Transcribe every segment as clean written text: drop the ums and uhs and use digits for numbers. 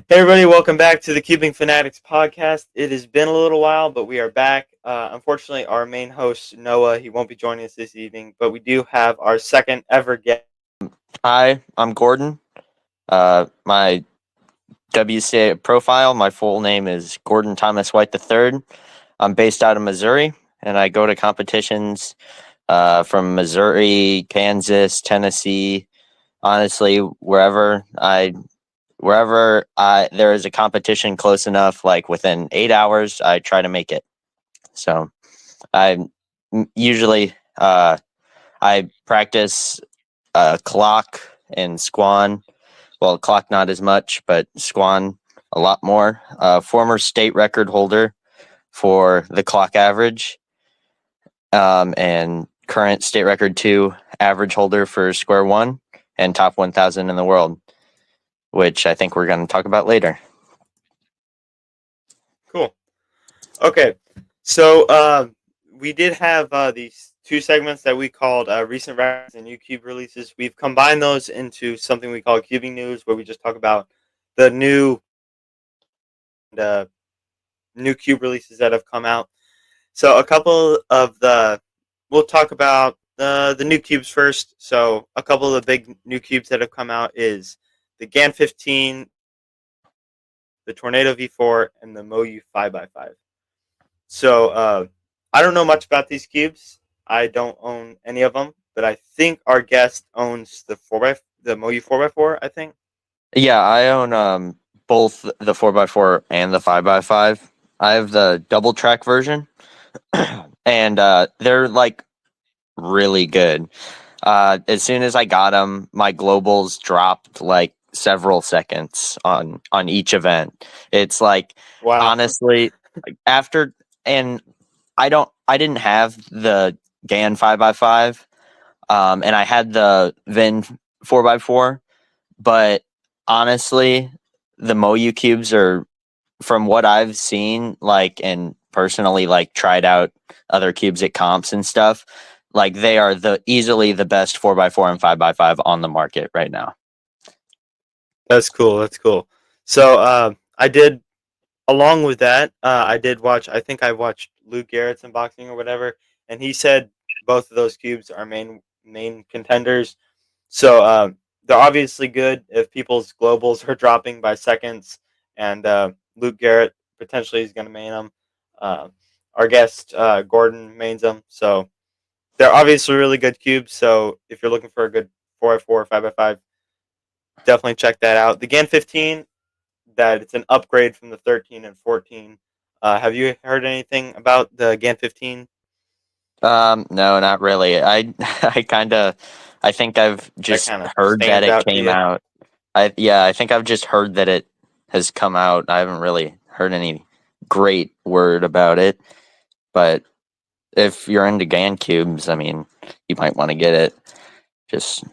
Hey everybody, welcome back to the Cubing Fanatics podcast. It has been a little while, but we are back. Unfortunately, our main host, Noah, he won't be joining us this evening, but we do have our second ever guest. Hi, I'm Gordon. My WCA profile, my full name is Gordon Thomas White III. I'm based out of Missouri, and I go to competitions from Missouri, Kansas, Tennessee. Honestly, wherever there is a competition close enough, like within 8 hours, I try to make it. So I usually I practice clock and squan. Well, clock not as much, but squan a lot more. Former state record holder for the clock average, and current state record 2 average holder for square one and top 1,000 in the world, which I think we're going to talk about later. Cool. Okay, so we did have these two segments that we called recent records and new cube releases. We've combined those into something we call Cubing News, where we just talk about the uh, new cube releases that have come out. So a couple of we'll talk about the new cubes first. So a couple of the big new cubes that have come out is the GAN 15, the Tornado V4, and the MoU 5x5. So I don't know much about these cubes. I don't own any of them, but I think our guest owns the MoU 4x4. I think. Yeah, I own both the 4x4 and the 5x5. I have the double track version, and they're like really good. As soon as I got them, my globals dropped like several seconds on each event. It's like Wow. honestly, like, after and I didn't have the GAN 5x5, and I had the VIN 4x4, but honestly, the MoU cubes are, from what I've seen, like, and personally, like, tried out other cubes at comps and stuff, like, they are easily the best 4x4 and 5x5 on the market right now. That's cool. That's cool. So I did, along with that, I did watch. I think I watched Luke Garrett's unboxing or whatever, and he said both of those cubes are main contenders. So they're obviously good if people's globals are dropping by seconds, and Luke Garrett potentially is going to main them. Uh, our guest Gordon mains them, so they're obviously really good cubes. So if you're looking for a good 4x4 or 5x5, definitely check that out. The GAN 15, that it's an upgrade from the 13 and 14. Have you heard anything about the GAN 15? No, not really. I think I've That just kind of heard that stands it out to came you? out. I think I've just heard that it has come out. I haven't really heard any great word about it, but if you're into GAN cubes, I mean, you might want to get it. Just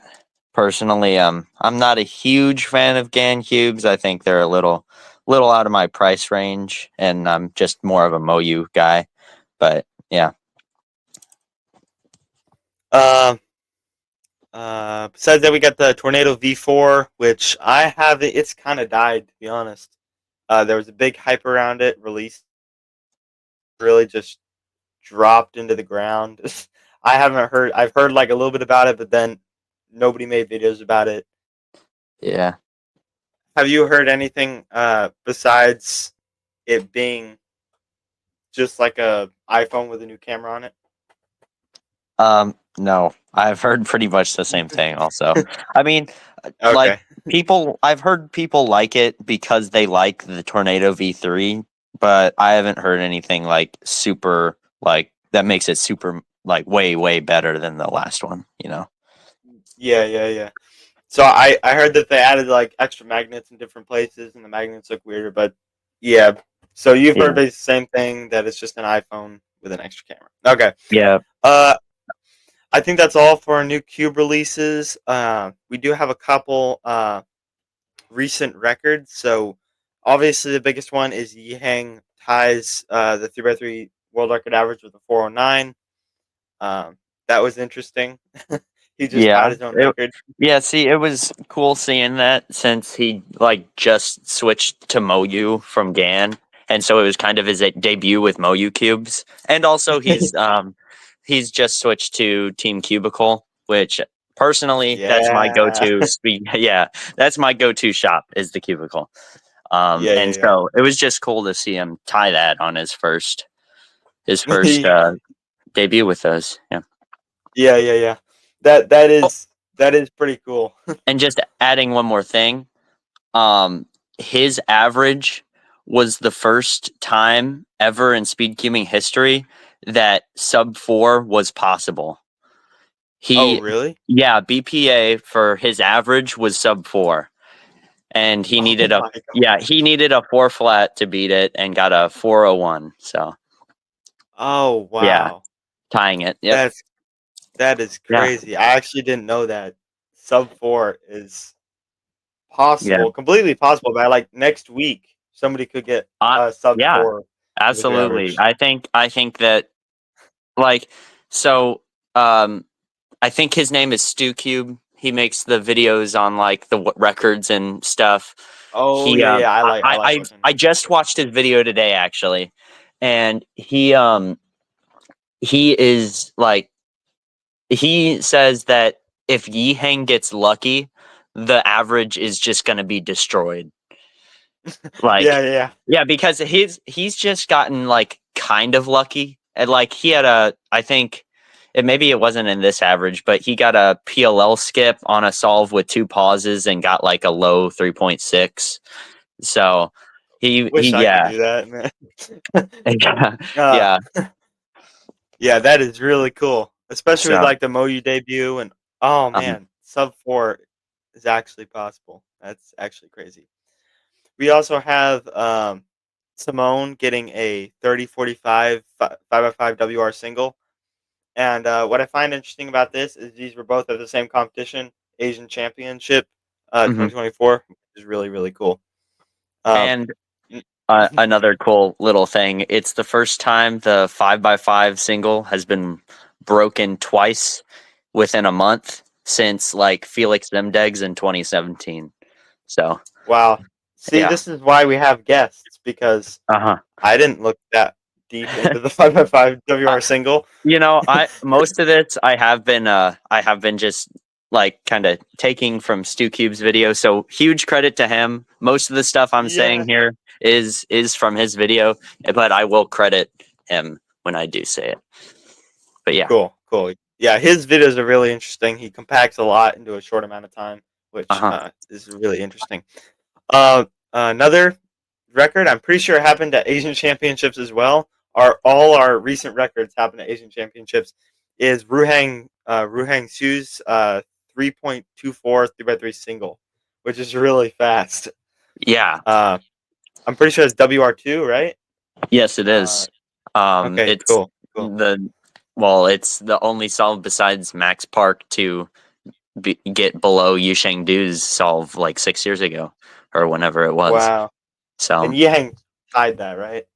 personally, I'm not a huge fan of GAN cubes. I think they're a little out of my price range, and I'm just more of a MoU guy. But yeah. Uh, Besides that, we got the Tornado V4, which I have. It's kind of died, to be honest. There was a big hype around it. Released, really just dropped into the ground. I haven't heard. I've heard like a little bit about it, but then nobody made videos about it. Yeah. Have you heard anything besides it being just like a iPhone with a new camera on it? No, I've heard pretty much the same thing also. I mean, like, Okay. I've heard people like it because they like the Tornado V3, but I haven't heard anything like super, like, that makes it super, like, way, way better than the last one, you know? Yeah, yeah, yeah. So I heard that they added like extra magnets in different places, and the magnets look weirder. But yeah, so you've heard Yeah. the same thing, that it's just an iPhone with an extra camera. Okay. Yeah. Uh, I think that's all for our new Cube releases. We do have a couple recent records. So obviously the biggest one is Yihang ties the 3x3 world record average with a 409. That was interesting. He just Yeah. tied his own record. Yeah, see, it was cool seeing that since he like just switched to Moyu from GAN, and so it was kind of his debut with Moyu cubes. And also he's just switched to Team Cubicle, which personally that's my Yeah. go-to yeah, that's my go-to shop is the Cubicle. Yeah, And yeah, so it was just cool to see him tie that on his first yeah. debut with those. Yeah. Yeah, yeah, yeah. That that Oh, is that is pretty cool. and just adding one more thing, um, his average was the first time ever in speed cubing history that sub 4 was possible. Oh, He, really? yeah, BPA for his average was sub 4, and Oh my god. he needed a 4 flat to beat it and got a 401. So Oh, yeah, wow. tying it. Yep. That's that is Yeah. crazy. I actually didn't know that sub 4 is Yeah. possible, completely possible, but, like, next week, somebody could get Uh, a sub yeah. 4 with Absolutely. average. I think that like so. Um, I think his name is Stu Cube. He makes the videos on like the records and stuff. Oh, He yeah, yeah, I like I watching I him. just watched his video today actually, and he is like he says that if Yihang gets lucky, the average is just going to be destroyed. Yeah, Like, yeah. yeah, because he's just gotten like kind of lucky. And like he had a, I think it maybe it wasn't in this average, but he got a PLL skip on a solve with two pauses and got like a low 3.6. So he Wish I could yeah. do that, man. Uh, Yeah. yeah, that is really cool, especially with, So like, the Moyu debut and oh, um man, sub 4 is actually possible. That's actually crazy. We also have, Simone getting a 30-45 5x5 WR single, and, what I find interesting about this is these were both at the same competition, Asian Championship, mhm. 2024, which is really, really cool. Um, And n another cool little thing. It's the first time the 5x5 single has been broken twice within a month since like Felix Zemdegs in 2017. So Wow. See, yeah. this is why we have guests, because Uh-huh. I didn't look that deep into the 5x5 WR single. I most of it I have been just like kind of taking from Stu Cube's video. So huge credit to him. Most of the stuff I'm Yeah. saying here is from his video, but I will credit him when I do say it. But yeah. Cool, cool. Yeah, his videos are really interesting. He compacts a lot into a short amount of time, which, Uh-huh. is really interesting. Another record, I'm pretty sure it happened at Asian Championships as well. All our recent records happened at Asian Championships. Is Ruhang Su's 3.24 3x3 single, which is really fast. Yeah. Uh, I'm pretty sure it's WR2, right? Yes, it Uh, is. okay, It's cool, cool. the it's the only solve besides Max Park to get below Yusheng Du's solve like 6 years ago or whenever it was. Wow. And So, Yihang tied that, right?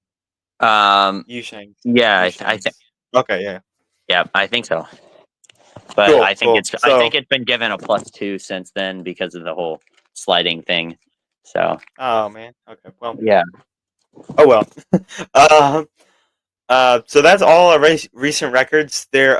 um, yeah, I think Yusheng's. Okay, yeah. yeah, I think so. But Cool, cool. I So, think it's been given a +2 since then because of the whole sliding thing. So oh man. Okay, well. yeah. Oh well. um, so that's all our recent records. There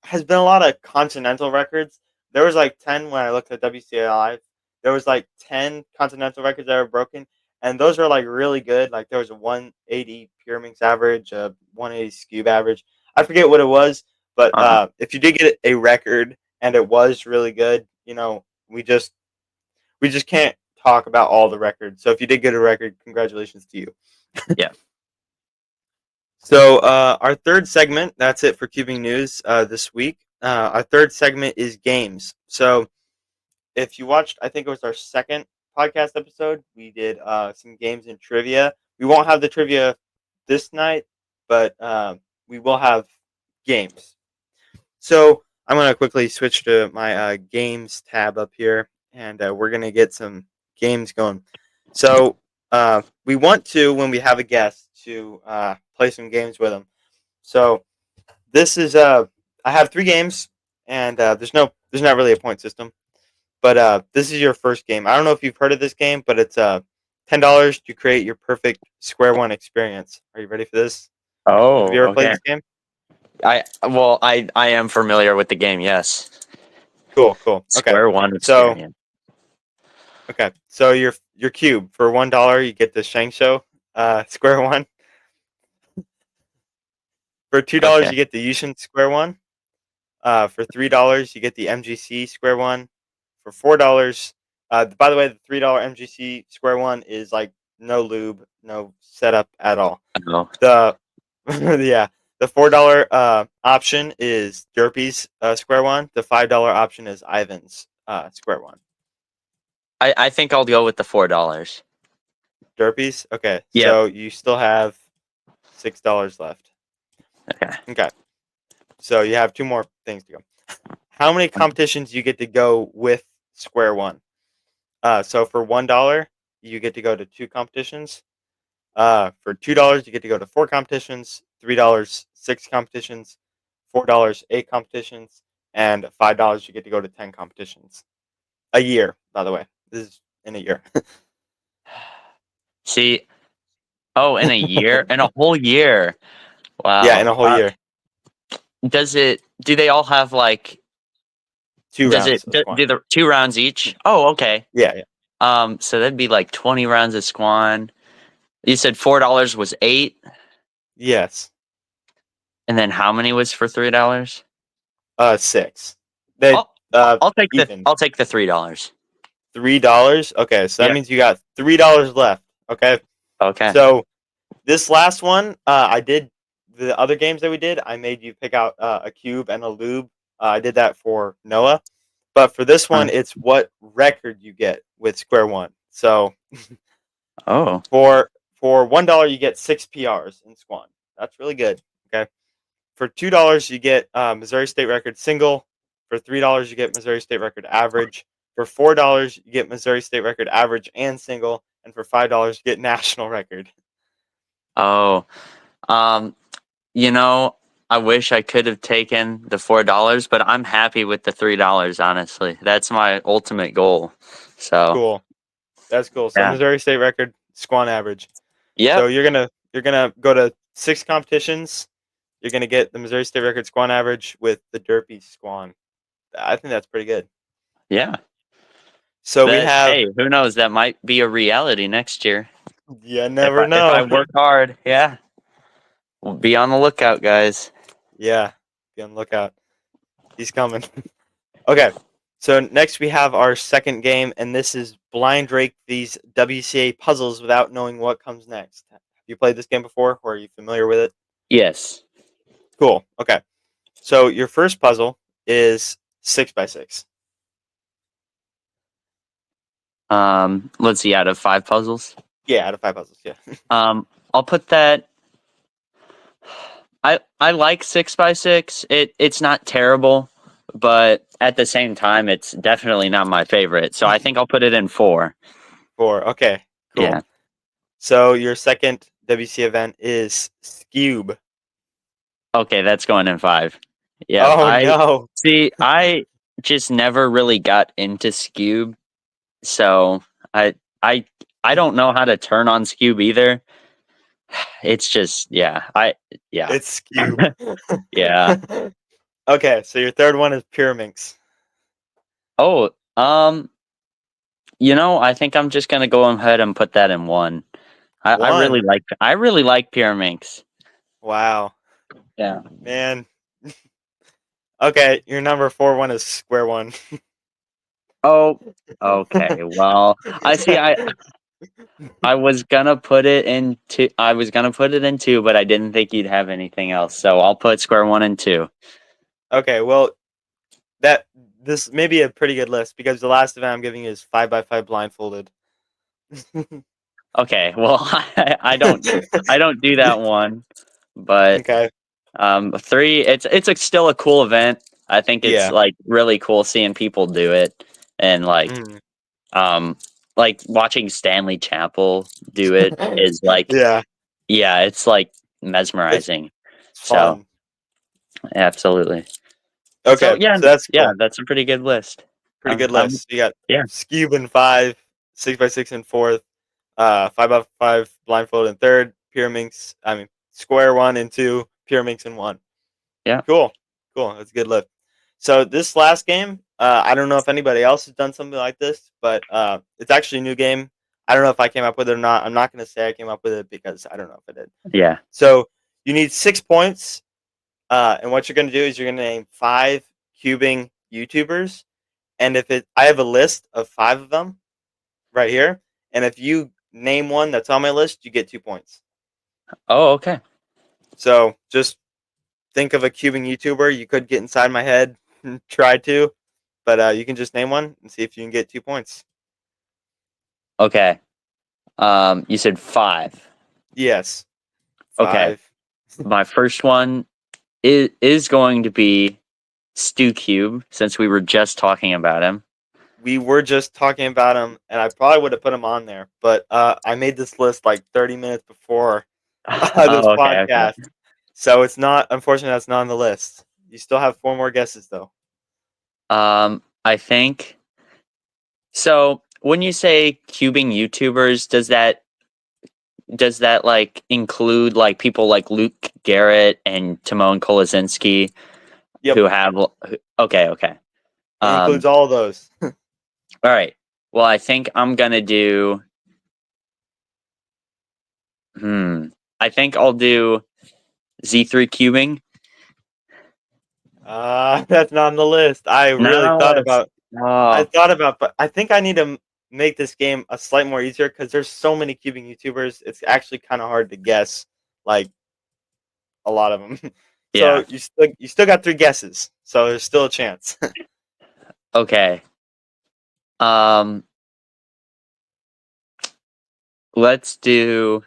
has been a lot of continental records. There was like 10 when I looked at WCA Live. There was like 10 continental records that were broken, and those are like really good. Like there was a 180 Pyraminx average, a 180 Scube average. I forget what it was, but Uh-huh. if you did get a record and it was really good, we just can't talk about all the records. So if you did get a record, congratulations to you. Yeah. So our third segment, that's it for Cubing News this week. Our third segment is games. So if you watched, I think it was our second podcast episode, we did some games and trivia. We won't have the trivia this night, but we will have games. So I'm going to quickly switch to my games tab up here, and we're going to get some games going. So we want to, when we have a guest, to play some games with them. So this is I have three games, and there's not really a point system. But this is your first game. I don't know if you've heard of this game, but it's $10 to create your perfect square one experience. Are you ready for this? Have Oh, you ever played okay. this game? I am familiar with the game. Yes, Cool, cool. Okay, Square One so experience. your cube for $1 you get the Shang square one. For $2 Okay. you get the Yushin square one. For $3 you get the MGC square one. For $4, by the way, the $3 MGC square one is like no lube, no setup at all. Oh, The yeah, the $4 option is Derpy's square one. The $5 option is Ivan's square one. I think I'll go with the $4. Derpy's. Okay, Yep. so you still have $6 left. Okay. Okay, so you have two more things to go. How many competitions you get to go with square one? So for $1 you get to go to two competitions. For $2 you get to go to four competitions. $3 six competitions. $4 eight competitions, and $5 you get to go to 10 competitions a year. By the way, this is in a year. See, oh, in a year, in a whole year. Yeah, in Wow. a whole year, Do they all have like, two rounds of squad. do the 2 rounds each? Oh, okay. Yeah, yeah, So that'd be like 20 rounds of Squan. You said $4 was 8, yes. and then how many was for $3? Six. They I'll even I'll take the $3. $3. Okay, so that Yeah. means you got $3 left. Okay, Okay. so this last one, I did the other games that we did. I made you pick out a cube and a lube. I did that for Noah, but for this one, it's what record you get with square one. So Oh. for $1 you get 6 PRs in Squan. That's really good. Okay. For $2 you get Missouri State record single. For $3 you get Missouri State record average. For $4 you get Missouri State record average and single, and for $5 you get national record. Oh. Um, you know, I wish I could have taken the $4, but I'm happy with the $3, honestly. That's my ultimate goal. So, Cool. That's cool. So yeah. Missouri State record, Squan average. So Yep. you're gonna go to six competitions. You're gonna get the Missouri State record Squan average with the Derpy Squan. I think that's pretty good. Yeah. So we That have, hey, who knows? That might be a reality next year. you never If I know. work hard, yeah. Be on the lookout, guys. Yeah, be on the lookout. He's coming. Okay, so next we have our second game, and this is blind rake these WCA puzzles without knowing what comes next. Have you played this game before, or are you familiar with it? Yes. Cool. Okay, so your first puzzle is 6 by 6. Let's see, out of 5 puzzles. Yeah, out of 5 puzzles. Yeah. I'll put that. I like 6 by 6. It's not terrible, but at the same time, it's definitely not my favorite. So I think I'll put it in 4. 4. Okay, cool. Yeah. So your second WC event is Scube. Okay, that's going in 5. Yeah. Oh I no. see. I just never really got into Scube, so I I I don't know how to turn on Scube either. It's just yeah. It's Scube. Yeah. Okay, so your third one is Pyraminx. Oh, I think I'm just gonna go ahead and put that in 1. One. I really like Pyraminx. Wow. Yeah. Man. Okay, your number 4 one is Square One. Oh, okay. Well, I see. I was gonna put it in 2. I was gonna put it in 2, but I didn't think you'd have anything else. So I'll put Square One and 2. Okay, well, that this may be a pretty good list because the last event I'm giving you is 5 by 5 blindfolded. Okay. Well, I don't do that one, but Okay. 3. Still a cool event. I think it's Yeah. like really cool seeing people do it, and Mm. like watching Stanley Chapel do it is like, Yeah, yeah, it's like it's mesmerizing. So fun. absolutely. So Okay, yeah, so that's yeah, cool. that's a pretty good list. Pretty good I'm list. You got yeah, Scube in 5, 6x6 in 4th, 5x5 blindfold in 3rd, Pyraminx, Square 1 and 2, Pyraminx in 1. yeah, Cool. Cool. That's a good lift. So this last game, I don't know if anybody else has done something like this, but it's actually a new game. I don't know if I came up with it or not. I'm not going to say I came up with it because I don't know if I did. yeah. So you need 6 points, and what you're going to do is you're going to name 5 cubing YouTubers, and I have a list of 5 of them right here, and if you name one that's on my list, you get 2 points. Oh, okay. So just think of a cubing YouTuber. You could get inside my head and try to, but you can just name one and see if you can get 2 points. Okay. You said 5. Yes, Okay. 5. My first one is going to be Stu Cube, since we were just talking about him. We were just talking about him, and I probably would have put him on there, but I made this list like 30 minutes before this Oh, okay, okay. podcast, so it's not. Unfortunately, that's not on the list. You still have 4 more guesses, though. I think so. When you say cubing YouTubers, does that like include like people like Luke Garrett and Timon Kolazinski Yep, who have? Okay, okay. it includes all of those. All right. Well, I think I'm gonna do. Hmm. I think I'll do Z3 cubing. That's not on the list. I Not really on thought the list. about. I Oh, thought about, but I think I need to make this game a slight more easier because there's so many cubing YouTubers. It's actually kind of hard to guess, like a lot of them. yeah. So you still got 3 guesses, so there's still a chance. Okay. Um. Let's do.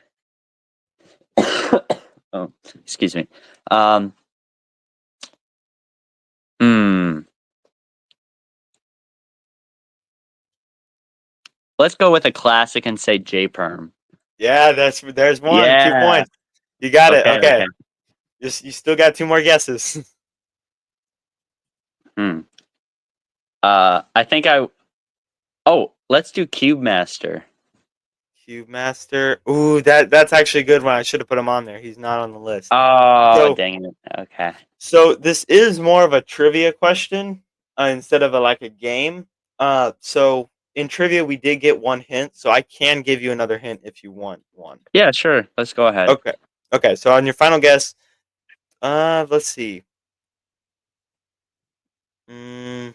Oh, excuse me. Um. Hmm. Let's go with a classic and say J Perm. Yeah, there's one, 2 Yeah. points. You got it. Okay. Okay, Okay. you still got 2 more guesses. Hmm. I think I. Oh, let's do Cube Master. Cube Master. Ooh, that's actually a good one. I should have put him on there. He's not on the list. Oh, So dang it. Okay. So this is more of a trivia question instead of like a game. So in trivia we did get 1 hint, so I can give you another hint if you want one. Yeah, sure. Let's go ahead. Okay. Okay. So on your final guess, let's see. Mm,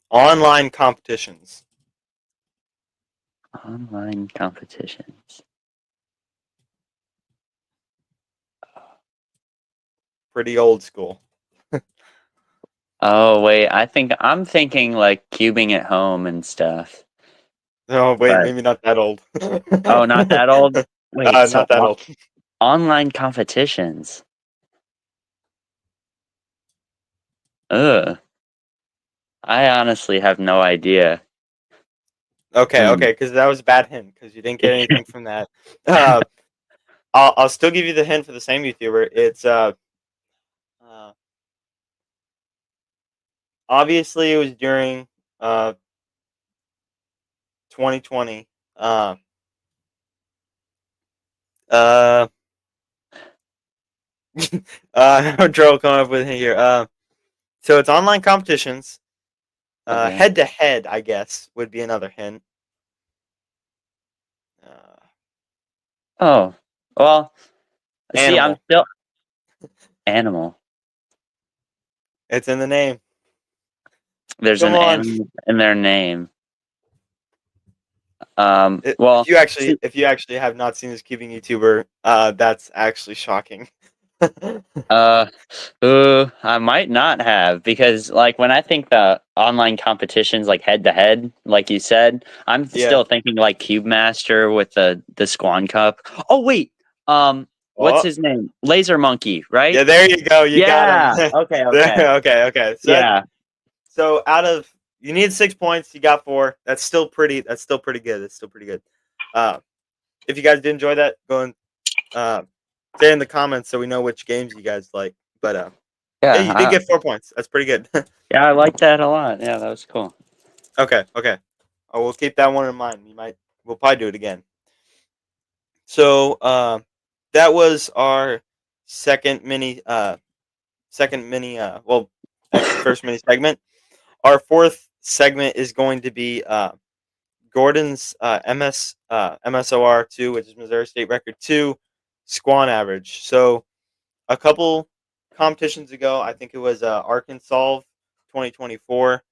online competitions. Online competitions. Pretty old school. Oh, wait. I'm thinking like cubing at home and stuff. Oh wait, But maybe not that old. oh, not that old. Wait, so Not that old. online competitions. Ugh. I honestly have no idea. Okay, Hmm. okay, because that was a bad hint because you didn't get anything from that. Uh, I'll still give you the hint for the same YouTuber. It's uh obviously it was during uh 2020. Uh uh I'm trouble coming up with it here. So it's online competitions. Okay. Head to head, I guess, would be another hint. Uh, Oh, well, see, I'm animal. still animal. It's in the name. There's Come an on. animal in their name. If Well, you actually see, if you actually have not seen this cubing YouTuber, that's actually shocking. uh, I might not have because, like, when I think the online competitions, like head to head, like you said, I'm Yeah. still thinking like Cube Master with the Squan Cup. Oh wait, what's Oh, his name? Laser Monkey, right? yeah. There you go. You got him. Yeah. Okay. Okay. There. Okay. Okay. Yeah. So out of you need 6 points, you got 4. That's still pretty. That's still pretty good. That's still pretty good. Uh, if you guys did enjoy that, go and say in the comments so we know which games you guys like. But yeah, Yeah, you did get 4 points. That's pretty good. yeah, I like that a lot. Yeah, that was cool. Okay, okay. Oh, we'll keep that one in mind. We'll probably do it again. So that was our second mini, well, actually, first mini segment. Our fourth segment is going to be Gordon's MSOR 2, which is Missouri State Record 2, Squan average. So a couple competitions ago, I think it was Arkansas 2024.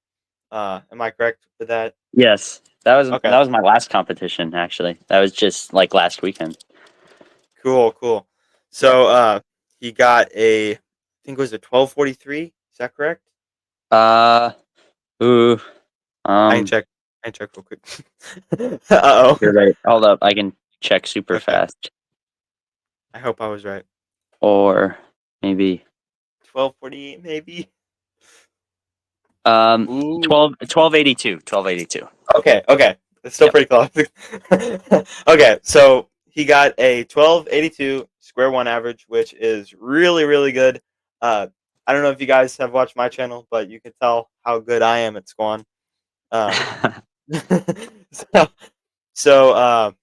Am I correct with that? Yes, Okay, that was my last competition. Actually, that was just like last weekend. cool, cool. Yeah. So he got I think it was a 1243. Is that correct? Uh. Ooh. I can Um. check. I can check real quick. Uh You're oh. right. Hold up. I can check super Okay. fast. I hope I was right. Or maybe 1248, maybe. um Ooh. 1282. 1282. Okay, okay. It's still Yep. pretty close. Okay, so he got a 1282 square one average, which is really, really good. I don't know if you guys have watched my channel, but you can tell how good I am at Squan. Um, so, so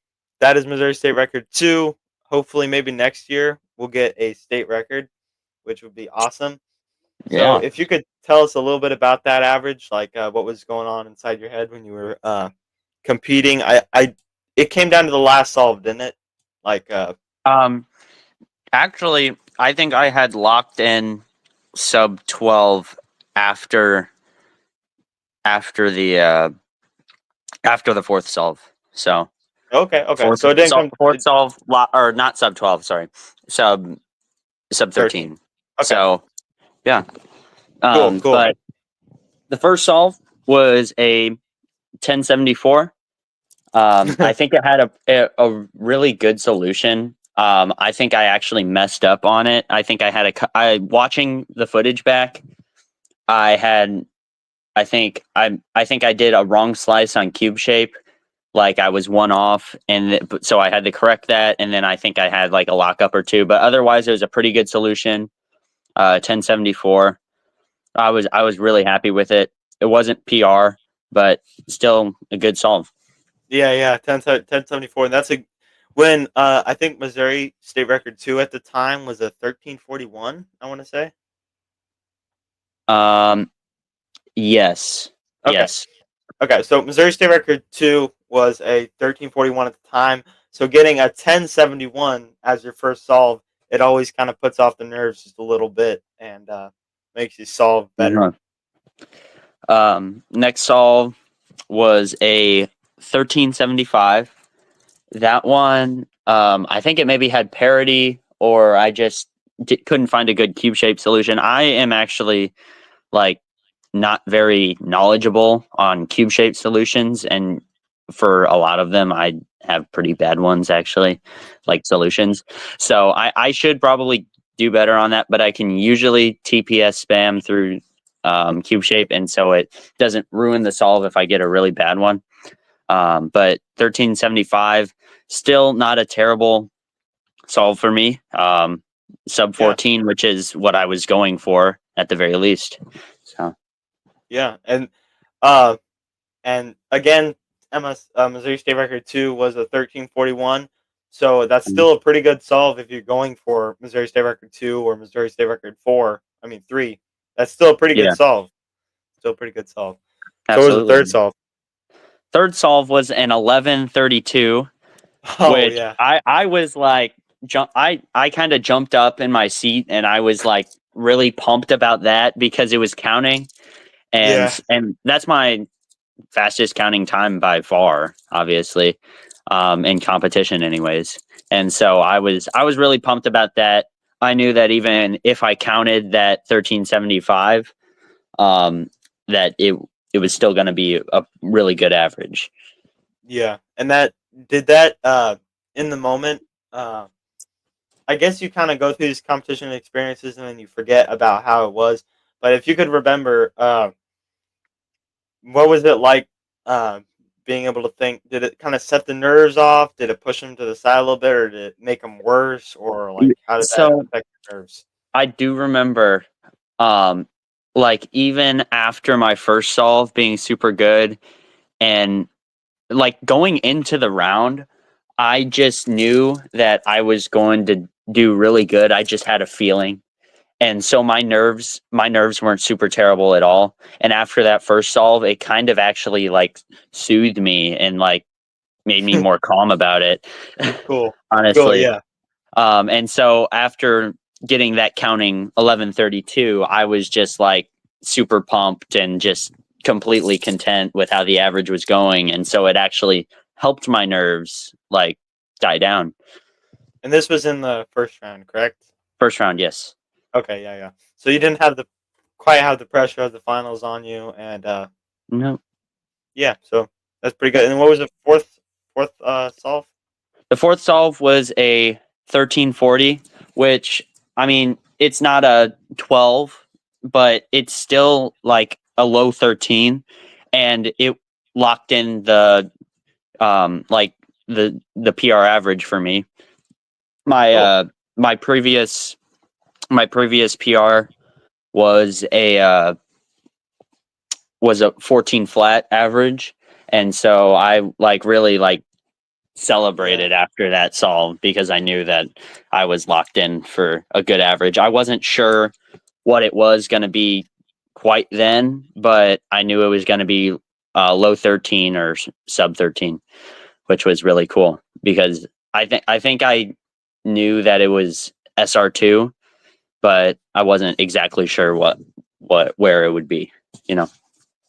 that is Missouri State record 2. Hopefully, maybe next year we'll get a state record, which would be awesome. So, Yeah. if you could tell us a little bit about that average, like what was going on inside your head when you were competing. It came down to the last solve, didn't it? Like, Um. Actually, I think I had locked in sub 12 after after the uh after the fourth solve. So okay, okay. So it didn't come fourth solve or not sub 12. Sorry, sub sub 13. 13. Okay, So yeah. cool, cool. But the first solve was a 1074. I think it had a really good solution. I think I actually messed up on it. I think I had I watching the footage back. I had I think I did a wrong slice on cube shape. Like I was one off, and so I had to correct that. And then I think I had like a lockup or two, but otherwise it was a pretty good solution. 1074. I was really happy with it. It wasn't PR, but still a good solve. Yeah, yeah. 1074, and that's a when I think Missouri state record 2 at the time was a 1341. I want to say. Um, yes, Okay, yes, okay. So Missouri state record 2 was a 1341 at the time. So getting a 1071 as your first solve, it always kind of puts off the nerves just a little bit and makes you solve better. uh-huh. Next solve was a 1375. That one, I think it maybe had parity, or I just couldn't find a good cube shape solution. I am actually like not very knowledgeable on cube shape solutions, and for a lot of them, I have pretty bad ones actually, like solutions. So I should probably do better on that, but I can usually TPS spam through cube shape, and so it doesn't ruin the solve if I get a really bad one. But 1375, still not a terrible solve for me. Sub Yeah, 14, which is what I was going for at the very least. So yeah, uh, and again, Missouri State record 2 was a 1341. So that's um, still a pretty good solve if you're going for Missouri State record 2 or Missouri State record 4. I mean 3. That's still a pretty good yeah, solve. Still a pretty good solve. So what was the third absolutely. solve? Third solve was an 1132, Oh which yeah. I was like I kind of jumped up in my seat, and I was like really pumped about that because it was counting, Yeah. and that's my fastest counting time by far, obviously, in competition anyways. And so I was really pumped about that. I knew that even if I counted that 1375, um, that it was still going to be a really good average. Yeah. And that did that in the moment uh I guess you kind of go through these competition experiences and then you forget about how it was. But if you could remember what was it like? being able to think? Did it kind of set the nerves off? Did it push them to the side a little bit, or did it make them worse? Or like, how did that So affect your nerves? I do remember, um, like even after my first solve being super good, and like going into the round, I just knew that I was going to do really good. I just had a feeling. And so my nerves weren't super terrible at all. And after that first solve, it kind of actually like soothed me and like made me more calm about it. Cool. Cool. Honestly. Yeah. And so after getting that counting 1132, I was just like super pumped and just completely content with how the average was going. And so it actually helped my nerves like die down. And this was in the first round, correct? First round, yes. Okay. Yeah. Yeah. So you didn't have the quite have the pressure of the finals on you, and No. yeah. So that's pretty good. Yep. And what was the fourth solve? The fourth solve was a 1340, which I mean, it's not a 12, but it's still like a low 13, and it locked in the like the PR average for me. My Cool. my previous PR was a 14 flat average, and so I like really like Yeah. celebrated after that solve because I knew that I was locked in for a good average. I wasn't sure what it was going to be quite then, but I knew it was going to be low 13 or sub 13, which was really cool because I think I knew that it was SR2, but I wasn't exactly sure where it would be, you know.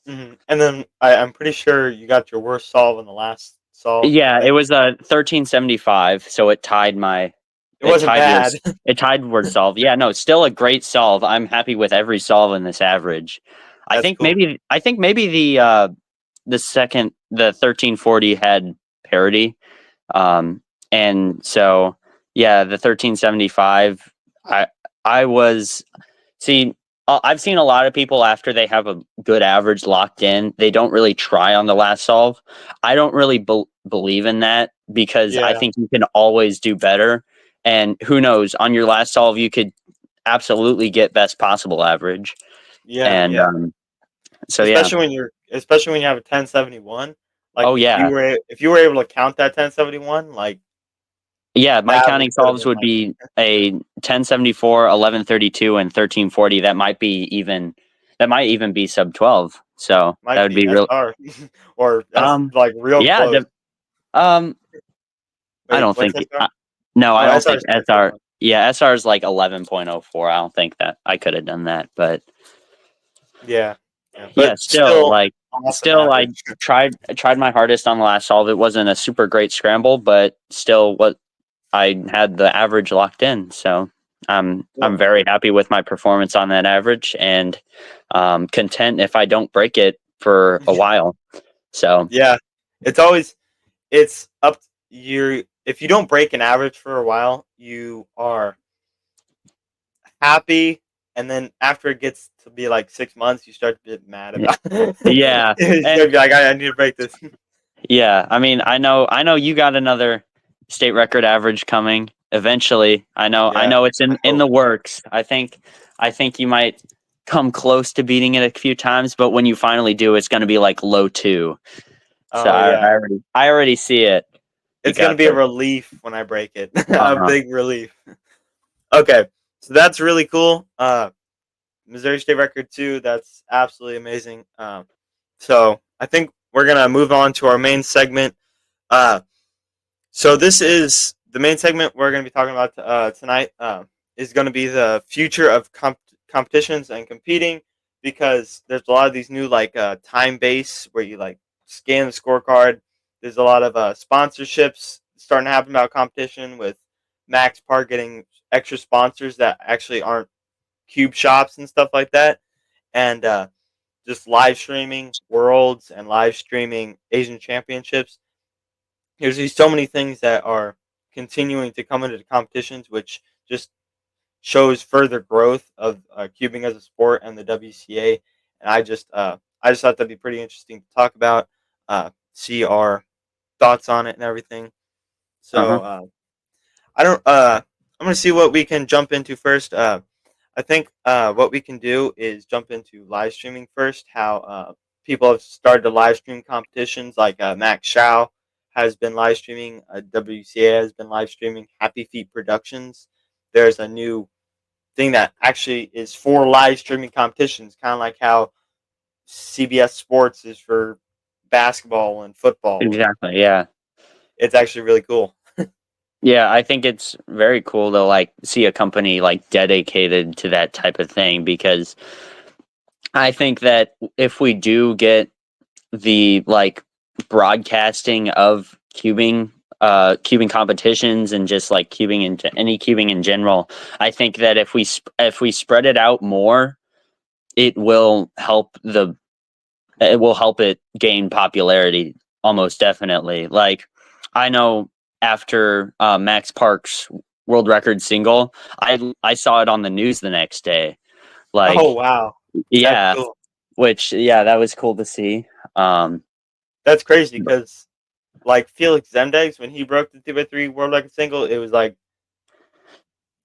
And then I'm pretty sure you got your worst solve in the last solve, Yeah, it right? was a 1375, so it tied my It wasn't bad. it tied word solve. Yeah, no, still a great solve. I'm happy with every solve in this average. That's cool. I think maybe the 1340 had parity. Um and so yeah, the 1375 I I was see I've seen a lot of people after they have a good average locked in, they don't really try on the last solve. I don't really believe in that because I Yeah. think you can always do better. And who knows, on your last solve, you could absolutely get best possible average. Yeah. And Yeah. so, yeah. Especially when you have a 1071. Like Oh, yeah. if you were able to count that 1071, like Yeah. My that would counting could have solves been would like be a 1074, 1132, and 1340. That might even be sub 12. So that might would be be real. SR or that's Um, like real yeah. close. Um, I Wait, don't what's think. SR? No, Oh, I don't SR think is SR. 1071. Yeah, SR is like 11.04. I don't think that I could have done that, but Yeah. Yeah. yeah, But still awesome still, average. I tried my hardest on the last solve. It wasn't a super great scramble, but still, what I had the average locked in. So I'm Cool. very happy with my performance on that average, and content if I don't break it for a while. So Yeah. It's always it's up you if you don't break an average for a while, you are happy, and then after it gets to be like 6 months, you start to get mad about it. yeah, You and start to be like, I need to break this. yeah, I mean, I know you got another state record average coming eventually. I Yeah, know it's I in hope. the works. I think you might come close to beating it a few times, but when you finally do, it's going to be like low two. So Oh yeah, I already see it. You it's gonna got be a this. relief when I break it. Uh A huh. big relief. Okay, so that's really cool. Missouri State record too. That's absolutely amazing. So I think we're gonna move on to our main segment. Uh, So this is the main segment we're going to be talking about tonight. Is going to be the future of competitions and competing, because there's a lot of these new like time base where you like scan the scorecard. There's a lot of sponsorships starting to happen about competition, with Max Park getting extra sponsors that actually aren't cube shops and stuff like that, and just live streaming worlds and live streaming Asian championships. There's so many things that are continuing to come into the competitions, which just shows further growth of cubing as a sport and the WCA. And I just thought that'd be pretty interesting to talk about. see our thoughts on it and everything. So Uh-huh. I don't. I'm gonna see what we can jump into first. I think what we can do is jump into live streaming first. How people have started to live stream competitions, like Max Shao has been live streaming. WCA has been live streaming. Happy Feet Productions. There's a new thing that actually is for live streaming competitions, kind of like how CBS Sports is for basketball and football, and Exactly. Yeah. it's actually really cool. Yeah, I think it's very cool to like see a company like dedicated to that type of thing because I think that if we do get the like broadcasting of cubing competitions and just like cubing into any cubing in general, I think that if we spread it out more, it will help the it will help it gain popularity almost definitely. Like I know after Max Park's world record single, I saw it on the news the next day. Oh Like wow, that's yeah, cool. which yeah, that was cool to see. Um, That's crazy because like Felix Zemdegs, when he broke the 3x3 world record single, it was like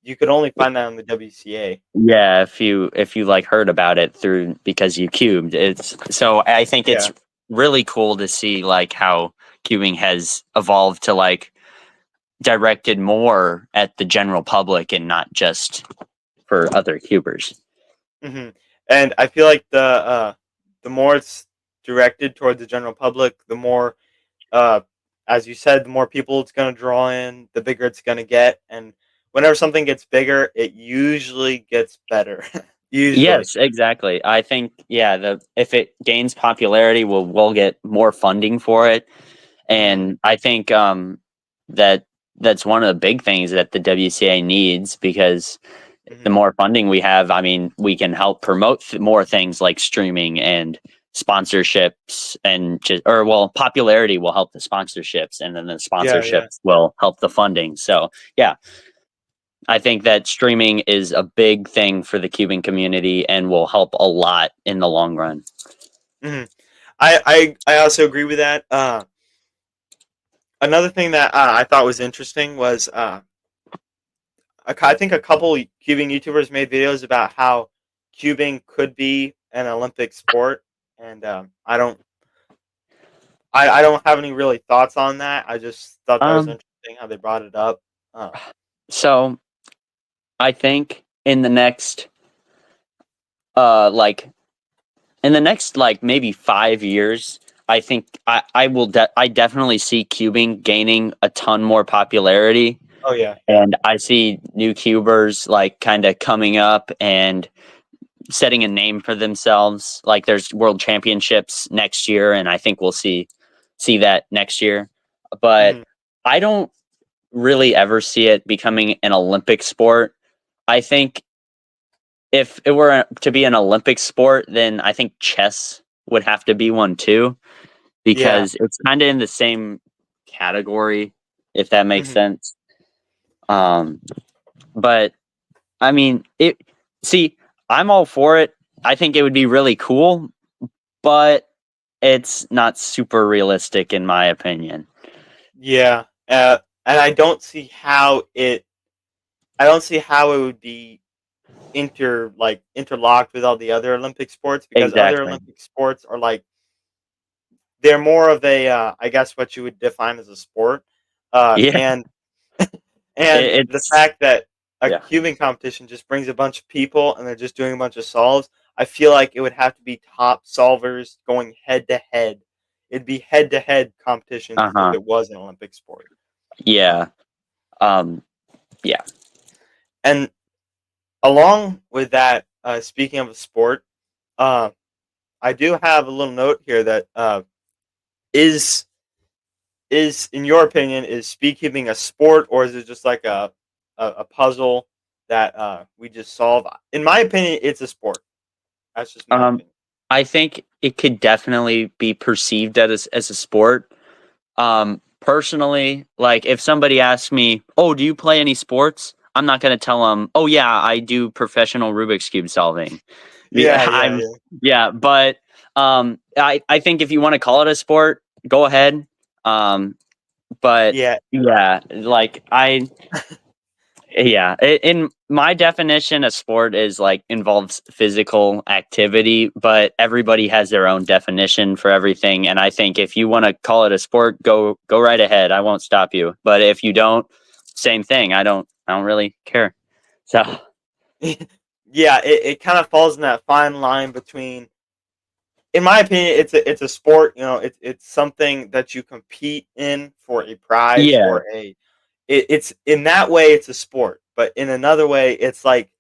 you could only find that on the WCA. yeah, if you like heard about it through because you cubed, it's so I think Yeah. it's really cool to see like how cubing has evolved to like directed more at the general public and not just for other cubers. And I feel like the more it's directed toward the general public, the more uh, as you said, the more people it's going to draw in, the bigger it's going to get. And whenever something gets bigger, it usually gets better. Usually. Yes, exactly. I think yeah, the if it gains popularity, we'll get more funding for it, hmm and I think that that's one of the big things that the WCA needs because the hmm more funding we have, I mean, we can help promote more things like streaming and sponsorships and just or well, popularity will help the sponsorships, and then the Yeah, yeah. sponsorships will help the funding. So yeah, I think that streaming is a big thing for the cubing community and will help a lot in the long run. hmm I also agree with that. Another thing that I thought was interesting was I think a couple cubing YouTubers made videos about how cubing could be an Olympic sport, and I don't have any really thoughts on that. I just thought that was Um, interesting how they brought it up. so I think like in the next like maybe 5 years, I think I definitely see cubing gaining a ton more popularity, Oh yeah, yeah. and I see new cubers like kind of coming up and setting a name for themselves. Like there's world championships next year, and I think we'll see that next year. But hmm I don't really ever see it becoming an Olympic sport. I think if it were to be an Olympic sport, then I think chess would have to be one too, Yeah. because it's kind of in the same category, if that makes hmm sense. Um, but I mean, it. See, I'm all for it. I think it would be really cool, but it's not super realistic in my opinion. Yeah. And I don't see how it would be interlocked with all the other Olympic sports because other Exactly. Olympic sports are like they're more of a I guess what you would define as a sport. Yeah, And and the it's fact that a yeah. cubing competition just brings a bunch of people and they're just doing a bunch of solves, I feel like it would have to be top solvers going head to head. It'd be head to head competitions if Uh-huh. it was an Olympic sport. Yeah. Um, Um yeah. and along with that, speaking of a sport, uh, I do have a little note here that is in your opinion is speed keeping a sport or is it just like a puzzle that we just solve? In my opinion, it's a sport. That's just my Um opinion. I think it could definitely be perceived as a sport. Personally, like if somebody asks me, "Oh, do you play any sports?" I'm not going to tell them, "Oh yeah, I do professional Rubik's cube solving." Yeah, yeah, I'm yeah. yeah, but I think if you want to call it a sport, go ahead. Um, but Yeah, yeah, like in my definition, a sport is like involves physical activity, but everybody has their own definition for everything. And I think if you want to call it a sport, go right ahead. I won't stop you. But if you don't, same thing. I don't really care. So yeah. It kind of falls in that fine line between, in my opinion, it's a sport. You know, it's something that you compete in for a prize yeah, or a. It's in that way it's a sport, but in another way, it's like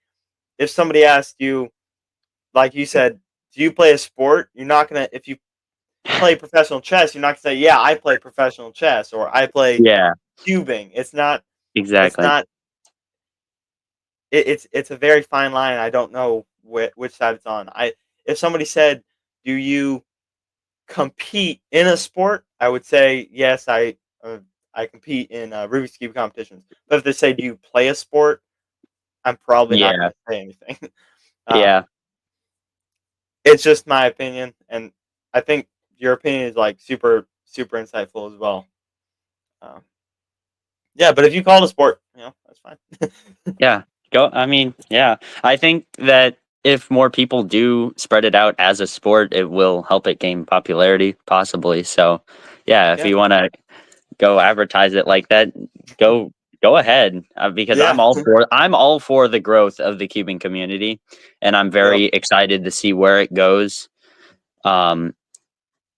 if somebody asked you, like you said, do you play a sport? You're not gonna, if you play professional chess, you're not gonna say, yeah, I play professional chess or I play yeah, cubing. It's not. It's exactly. not. It's a very fine line. I don't know which side it's on. I If somebody said, do you compete in a sport, I would say yes. I compete in Rubik's cube competitions. But if they say, "Do you play a sport?" I'm probably not going Yeah, to say anything. um, yeah, it's just my opinion, and I think your opinion is like super insightful as well. Um, yeah, but if you call it a sport, that's fine. yeah. Go. I mean, yeah. I think that if more people do spread it out as a sport, it will help it gain popularity, possibly. So, yeah, if Yeah, you want to go advertise it like that, go go ahead, because yeah, I'm all for the growth of the cubing community, and I'm yep. very excited to see where it goes um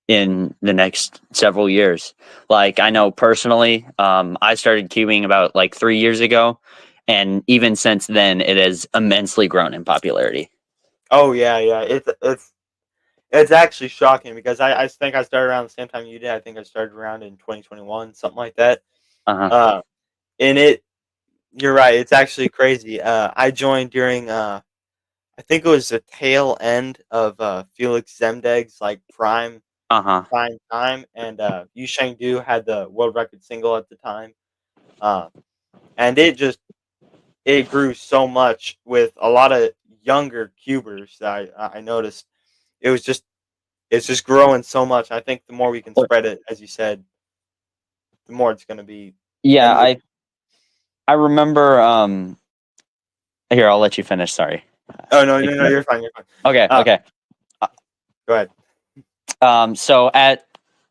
in the next several years. Like, I Mhm. know personally, I started cubing about like 3 years ago, and even since then it has immensely grown in popularity. Oh yeah, yeah. It's actually shocking because I think I started around the same time you did. I think I started around in 2021, something like that. Uh-huh. Uh, and you're right. It's actually crazy. I joined during I think it was the tail end of Felix Zemdeg's like Uh-huh. prime time, and Yu Du had the world record single at the time. Uh, and it grew so much with a lot of younger cubers that I noticed. It was just it's just growing so much. I think the more we can spread it, as you said, the more it's going to be. Yeah, And I remember here, I'll let you finish, sorry. oh no, no, no, Interrupt- you're fine, you're fine. Okay, Uh, okay. Go ahead. So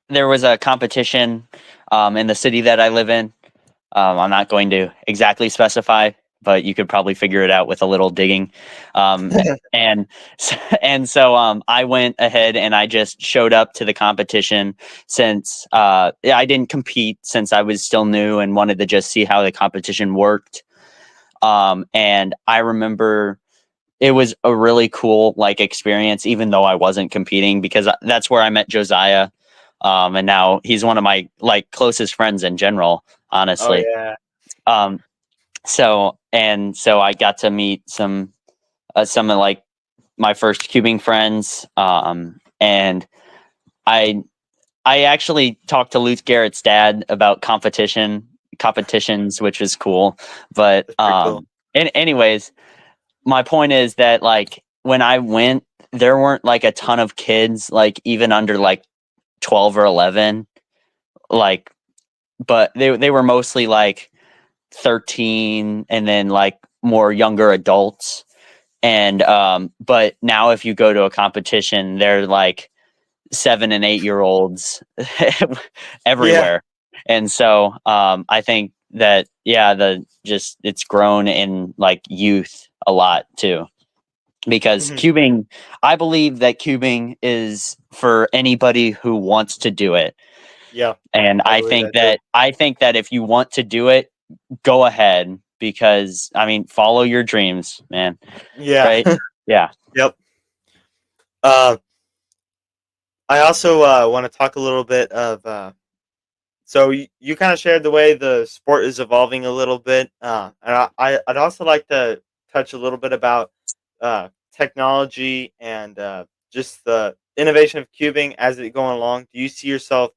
there was a competition in the city that I live in. I'm not going to exactly specify, but you could probably figure it out with a little digging. And so I went ahead and I just showed up to the competition since I didn't compete since I was still new and wanted to just see how the competition worked. And I remember it was a really cool like experience, even though I wasn't competing, because that's where I met Josiah. And now he's one of my like closest friends in general, Oh honestly. yeah. Um, so I got to meet some of like my first cubing friends. And I I actually talked to Luke Garrett's dad about competitions, which is cool. But That's pretty cool. anyways, my point is that like when I went, there weren't like a ton of kids, like even under like 12 or 11, like, but they were mostly like 13 and then like more younger adults. And but now if you go to a competition, they're like 7 and 8 year olds Yeah. everywhere. And so I think that yeah, the just it's grown in like youth a lot too, because Mhm. cubing, I believe that cubing is for anybody who wants to do it. Yeah. And I I believe think that too. that if you want to do it, go ahead, because I mean, follow your dreams, man. Yeah. Right? Yeah. Yep. Uh, I also want to talk a little bit of. So you kind of shared the way the sport is evolving a little bit, and I'd also like to touch a little bit about technology and just the innovation of cubing as it going along. Do you see yourself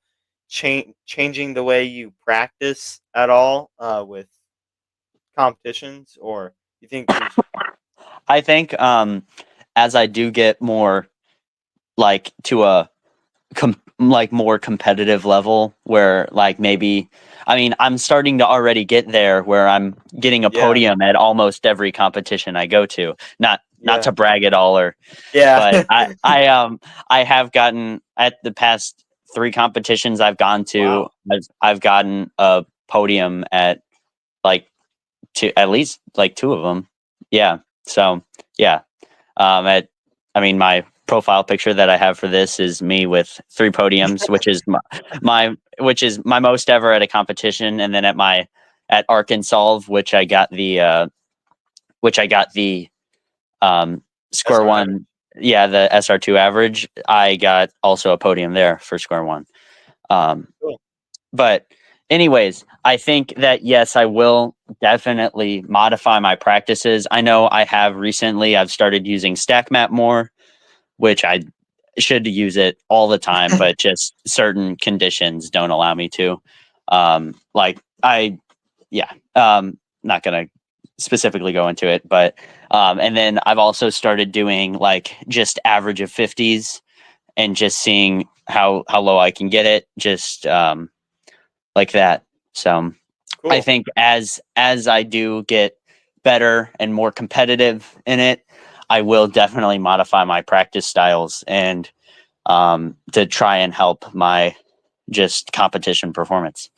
changing the way you practice at all with competitions, or you think there's I think as I do get more like to a like more competitive level where like maybe I mean I'm starting to already get there where I'm getting a Yeah. podium at almost every competition I go to. Not Yeah. to brag at all or Yeah. but I have gotten at the past 3 competitions I've gone to Wow. I've gotten a podium at like at least like 2 of them. Yeah. So, yeah. At I mean, my profile picture that I have for this is me with 3 podiums, which is which is my most ever at a competition, and then at Arkansas, which I got the square SR average. one, yeah, the SR2 average. I got also a podium there for square one. Um, Cool. but anyways, I think that yes, I will definitely modify my practices. I know I've started using stack map more, which I should use it all the time, but just certain conditions don't allow me to. Like I, yeah, not gonna specifically go into it, but and then I've also started doing like just average of 50s and just seeing how low I can get it, just like that. So I Cool. think as I do get better and more competitive in it, I will definitely modify my practice styles and to try and help my just competition performance.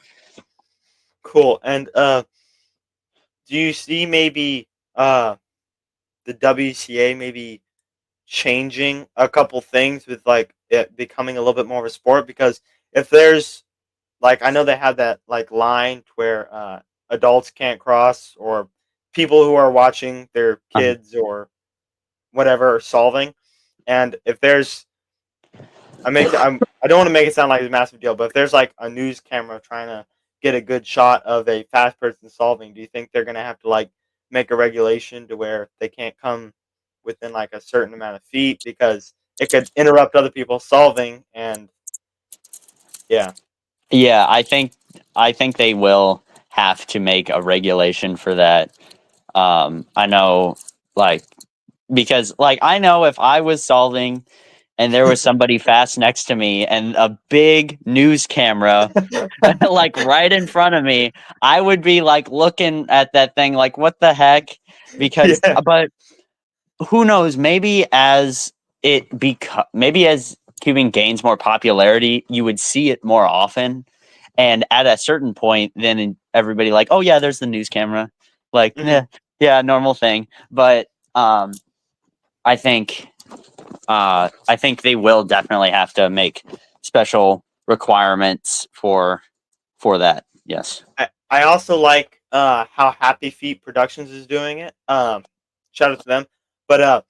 Cool. And do you see maybe the WCA maybe changing a couple things with like it becoming a little bit more of a sport? Because if there's like I know they have that like line to where adults can't cross, or people who are watching their Um, kids or whatever are solving, and if there's I don't want to make it sound like it's a massive deal, but if there's like a news camera trying to get a good shot of a fast person solving, do you think they're gonna have to like make a regulation to where they can't come within like a certain amount of feet because it could interrupt other people solving? And yeah. yeah, I think they will have to make a regulation for that. I know, like because like I know if I was solving and there was somebody fast next to me and a big news camera like right in front of me, I would be like looking at that thing like what the heck? Because Yeah. but who knows, maybe as cubing gains more popularity, you would see it more often. And at a certain point, then everybody like, oh yeah, there's the news camera. Like, Hmm. yeah, normal thing. But I think I think they will definitely have to make special requirements for that. Yes. I also like how Happy Feet Productions is doing it. Shout out to them. But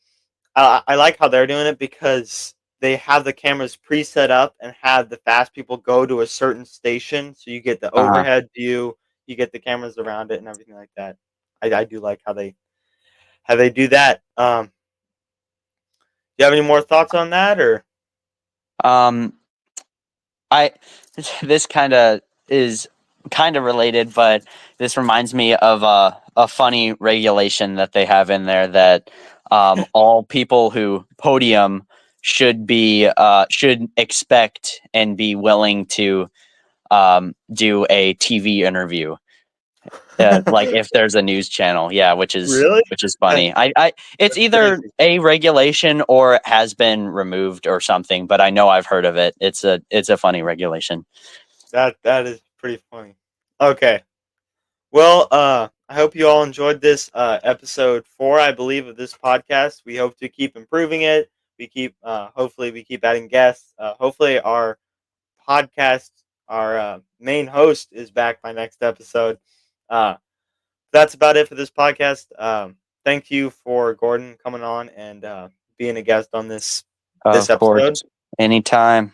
I like how they're doing it because they have the cameras pre-set up and have the fast people go to a certain station, so you get the Uh-huh. overhead view, you get the cameras around it, and everything like that. I do like how they do that. Do you have any more thoughts on that, or Um, I this kind of is kind of related, but this reminds me of a funny regulation that they have in there that all people who podium should expect and be willing to do a TV interview. Like if there's a news channel, yeah, really? which is That, funny. It's that's either crazy. a regulation or it has been removed or something, but I know I've heard of it. It's a funny regulation. That is pretty funny. Okay. Well, I hope you all enjoyed this episode 4, I believe, of this podcast. We hope to keep improving it. We keep, hopefully, we keep adding guests. Hopefully, our podcast, our main host, is back by next episode. Uh, that's about it for this podcast. Thank you for Gordon coming on and being a guest on this Of episode. course, anytime.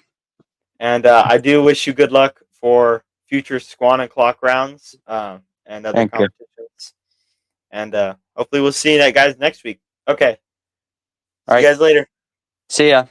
And I do wish you good luck for future Squan and Clock rounds and other Thank you. competitions. And hopefully we'll see you guys next week. Okay. All See you right. guys later. See ya.